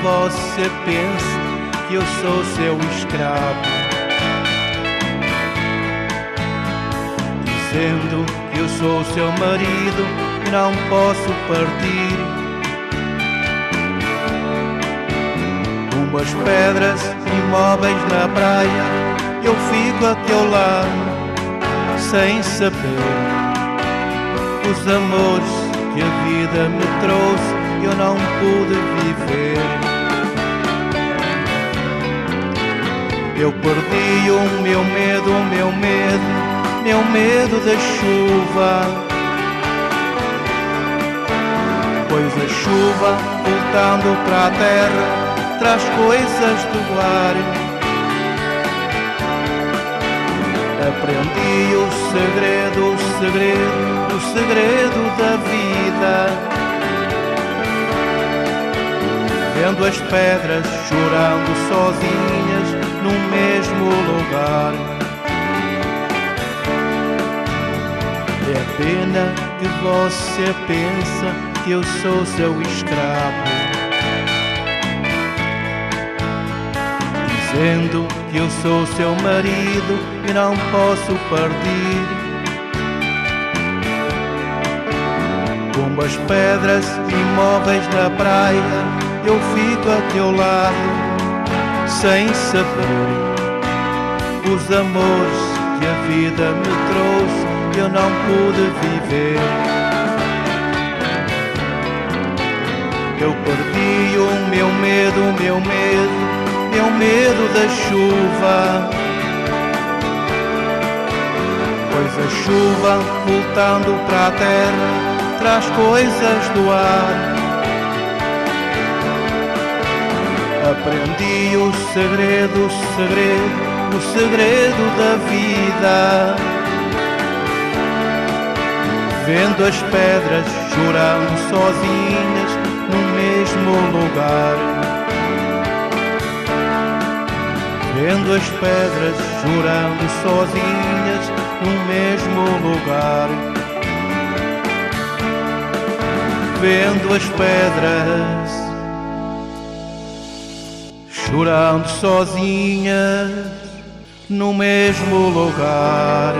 você pensa que eu sou seu escravo, dizendo que eu sou seu marido e não posso partir. Umas pedras imóveis na praia, eu fico a teu lado, sem saber os amores que a vida me trouxe, eu não pude viver. Eu perdi o meu medo, meu medo da chuva, pois a chuva, voltando para a terra, traz coisas do ar. Aprendi o segredo da vida, vendo as pedras chorando sozinhas no mesmo lugar. É pena que você pensa que eu sou seu escravo, dizendo que eu sou seu marido e não posso partir. Como as pedras imóveis na praia, eu fico a teu lado, sem saber os amores que a vida me trouxe, eu não pude viver. Eu perdi o meu medo da chuva, pois a chuva, voltando para a terra, traz coisas do ar. Aprendi o segredo da vida, vendo as pedras chorando sozinhas no mesmo lugar. Vendo as pedras chorando sozinhas no mesmo lugar. Vendo as pedras chorando sozinhas no mesmo lugar.